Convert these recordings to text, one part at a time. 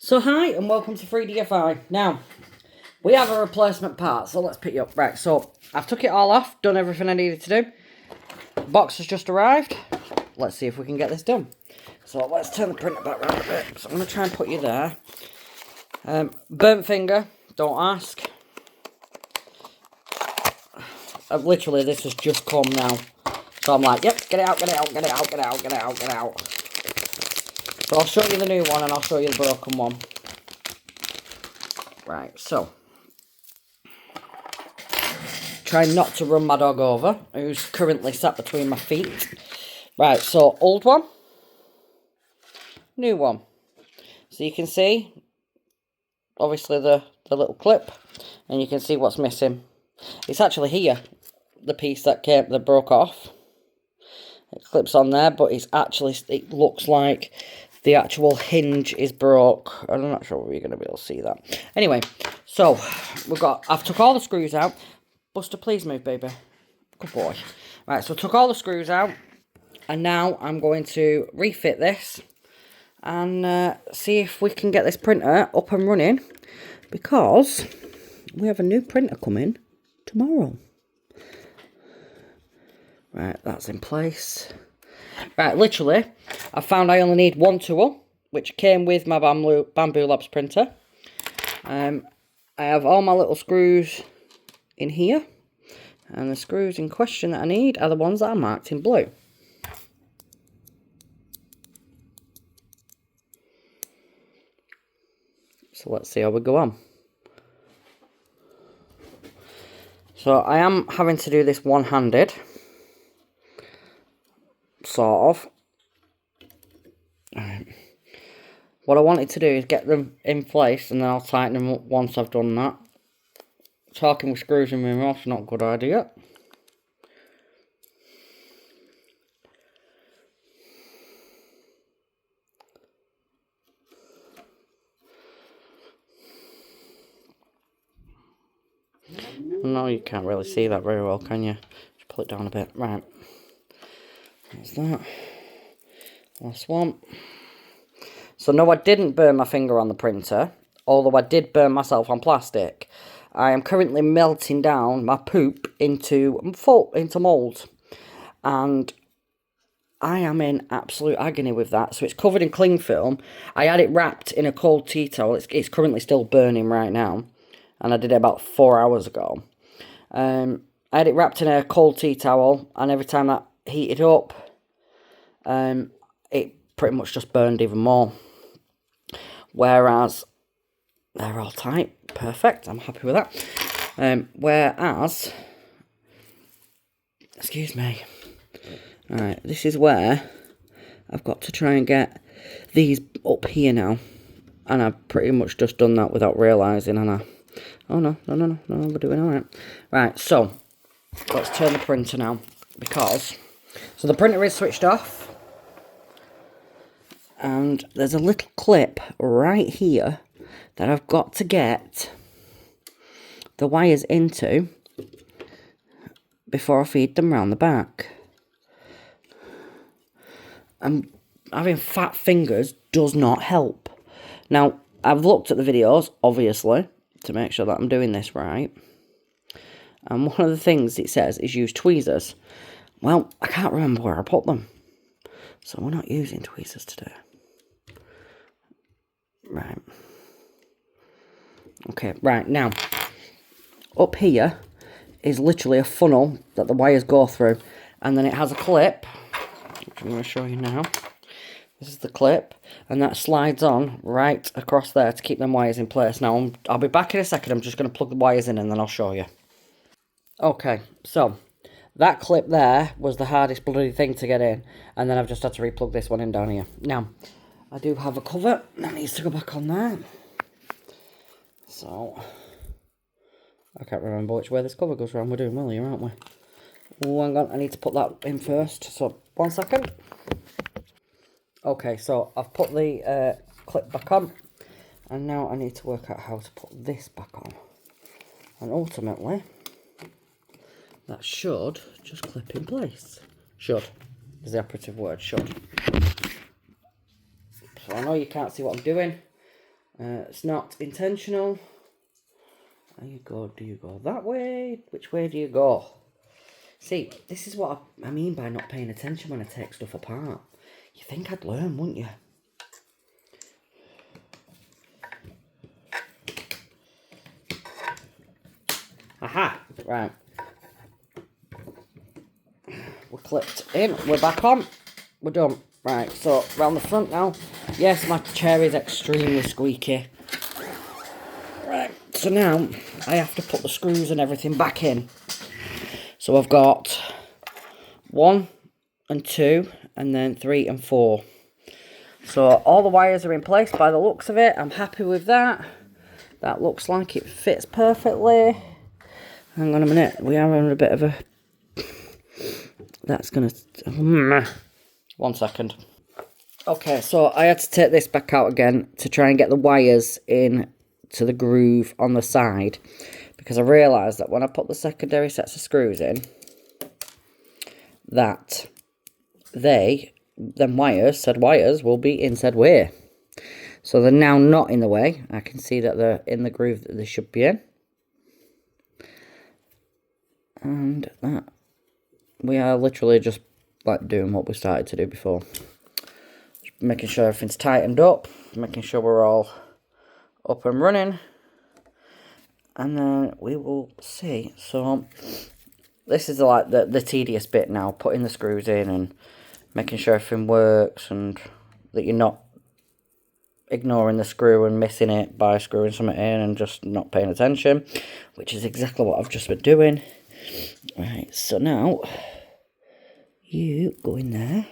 So hi and welcome to 3DFI. Now, we have a replacement part, so let's pick you up. Right, so I've took it all off, done everything I needed to do. The box has just arrived. Let's see if we can get this done. So let's turn the printer back round a bit. So I'm going to try and put you there. Burnt finger, don't ask. Literally, this has just come now. So I'm like, yep, get it out, get it out, get it out, get it out, get it out, get it out. So I'll show you the new one and I'll show you the broken one. Right, so. Try not to run my dog over, who's currently sat between my feet. Right, so old one. New one. So you can see, obviously, the little clip. And you can see what's missing. It's actually here, the piece that broke off. It clips on there, but it's actually, it looks like the actual hinge is broke. I'm not sure if you're going to be able to see that. Anyway, so I've took all the screws out. Buster, please move, baby. Good boy. Right, so I took all the screws out. And now I'm going to refit this. And see if we can get this printer up and running. Because we have a new printer coming tomorrow. Right, that's in place. Right, literally, I found I only need one tool, which came with my Bambu Labs printer. I have all my little screws in here. And the screws in question that I need are the ones that are marked in blue. So let's see how we go on. So I am having to do this one-handed. Sort of. Right. What I wanted to do is get them in place and then I'll tighten them up once I've done that. Talking with screws in my mouth's not a good idea. No, you can't really see that very well, can you? Just pull it down a bit. Right. That's that. Last one. So no, I didn't burn my finger on the printer, although I did burn myself on plastic. I am currently melting down my poop into mould. And I am in absolute agony with that. So it's covered in cling film. I had it wrapped in a cold tea towel. It's currently still burning right now. And I did it about 4 hours ago. I had it wrapped in a cold tea towel. And every time that heated up, it pretty much just burned even more. Whereas, they're all tight. Perfect. I'm happy with that. Whereas, excuse me. Alright, this is where I've got to try and get these up here now. And I've pretty much just done that without realising, and oh no, we're doing alright. Right, so, let's turn the printer now, because, so the printer is switched off. And there's a little clip right here that I've got to get the wires into before I feed them round the back. And having fat fingers does not help. Now, I've looked at the videos, obviously, to make sure that I'm doing this right. And one of the things it says is use tweezers. Well, I can't remember where I put them. So we're not using tweezers today. Right. Okay, right, now, up here is literally a funnel that the wires go through. And then it has a clip, which I'm going to show you now. This is the clip, and that slides on right across there to keep them wires in place. Now, I'll be back in a second. I'm just going to plug the wires in and then I'll show you. Okay, so that clip there was the hardest bloody thing to get in. And then I've just had to re-plug this one in down here. Now, I do have a cover that needs to go back on there. So, I can't remember which way this cover goes around. We're doing well here, aren't we? Oh, hang on, I need to put that in first. So, 1 second. Okay, so I've put the clip back on. And now I need to work out how to put this back on. And ultimately, that should just clip in place. Should is the operative word, should. So I know you can't see what I'm doing. It's not intentional. Do you go that way? Which way do you go? See, this is what I mean by not paying attention when I take stuff apart. You think I'd learn, wouldn't you? Aha! Right. We're clipped in. We're back on. We're done. Right, so round the front now. Yes, my chair is extremely squeaky. Right, so now I have to put the screws and everything back in. So I've got 1 and 2 and then 3 and 4. So all the wires are in place by the looks of it. I'm happy with that. That looks like it fits perfectly. Hang on a minute. We are on a bit of a... That's going to... 1 second. Okay, so I had to take this back out again to try and get the wires in to the groove on the side. Because I realised that when I put the secondary sets of screws in, that said wires will be in said way. So they're now not in the way. I can see that they're in the groove that they should be in. And that, we are literally just like doing what we started to do before. Just making sure everything's tightened up, making sure we're all up and running. And then we will see. So this is like the tedious bit now, putting the screws in and making sure everything works and that you're not ignoring the screw and missing it by screwing something in and just not paying attention, which is exactly what I've just been doing. Right, so now you go in there.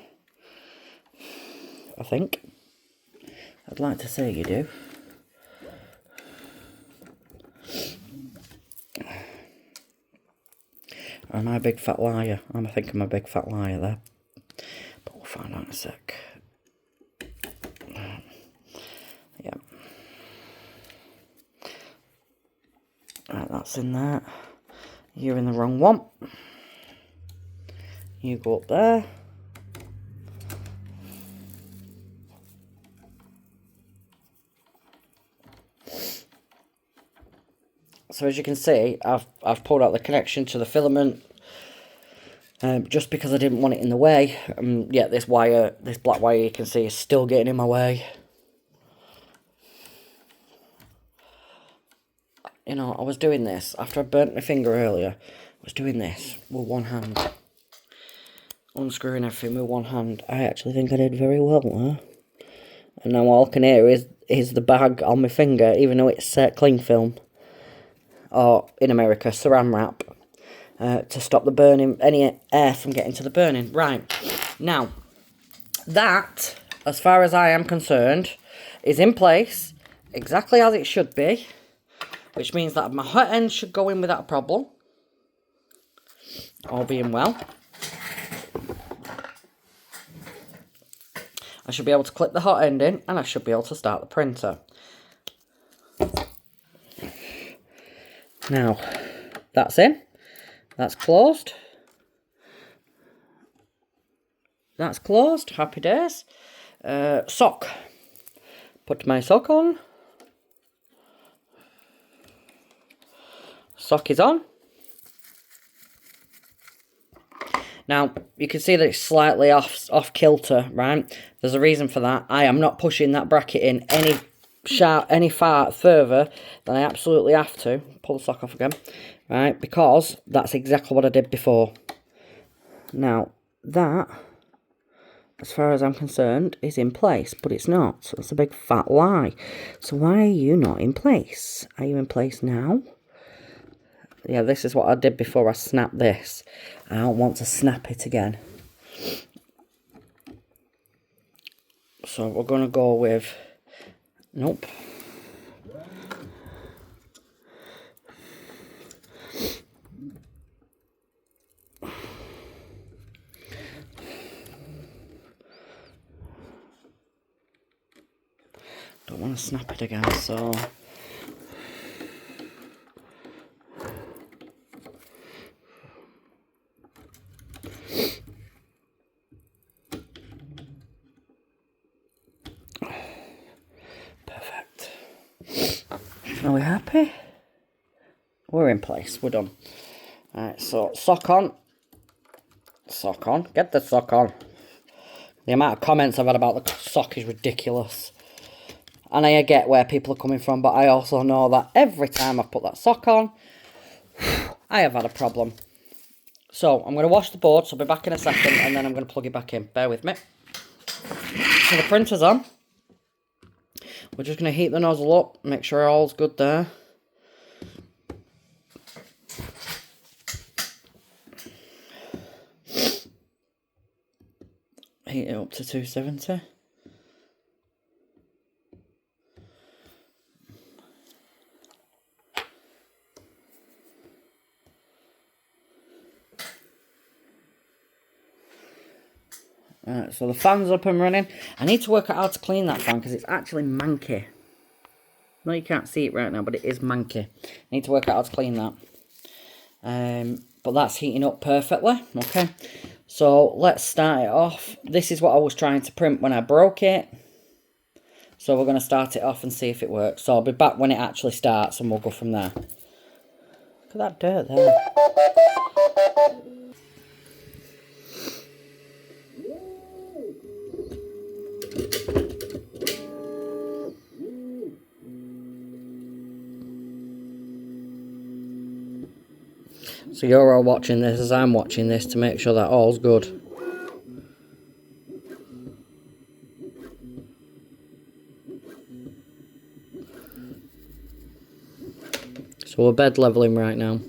I think. I'd like to say you do. Or am I a big fat liar? I think I'm a big fat liar there. But we'll find out in a sec. Yeah. Right, that's in there. You're in the wrong one. You go up there. So as you can see, I've pulled out the connection to the filament just because I didn't want it in the way. Yeah, this black wire you can see is still getting in my way. You know, I was doing this after I burnt my finger earlier. I was doing this with one hand, unscrewing everything with one hand. I actually think I did very well there. And now all I can hear is the bag on my finger, even though it's cling film. Or, in America, saran wrap. To stop the burning, any air from getting to the burning. Right. Now, that, as far as I am concerned, is in place exactly as it should be. Which means that my hot end should go in without a problem. All being well. I should be able to clip the hot end in and I should be able to start the printer. Now, that's in. That's closed. That's closed. Happy days. Sock. Put my sock on. Sock is on. Now, you can see that it's slightly off kilter, right? There's a reason for that. I am not pushing that bracket in any far further than I absolutely have to. Pull the sock off again, right? Because that's exactly what I did before. Now, that, as far as I'm concerned, is in place, but it's not. So it's a big fat lie. So why are you not in place? Are you in place now? Yeah, this is what I did before I snapped this. I don't want to snap it again. So we're going to go with... Nope. Don't want to snap it again, so... Perfect. Are we happy? We're in place. We're done. Alright, so sock on. Sock on. Get the sock on. The amount of comments I've had about the sock is ridiculous. And I get where people are coming from, but I also know that every time I've put that sock on, I have had a problem. So, I'm going to wash the board, so I'll be back in a second, and then I'm going to plug it back in. Bear with me. So the printer's on. We're just going to heat the nozzle up, make sure all's good there. Heat it up to 270. Alright, so the fan's up and running. I need to work out how to clean that fan because it's actually manky. No, you can't see it right now, but it is manky. I need to work out how to clean that. But that's heating up perfectly. Okay, so let's start it off. This is what I was trying to print when I broke it. So we're going to start it off and see if it works. So I'll be back when it actually starts and we'll go from there. Look at that dirt there. So you're all watching this as I'm watching this to make sure that all's good. So we're bed leveling right now.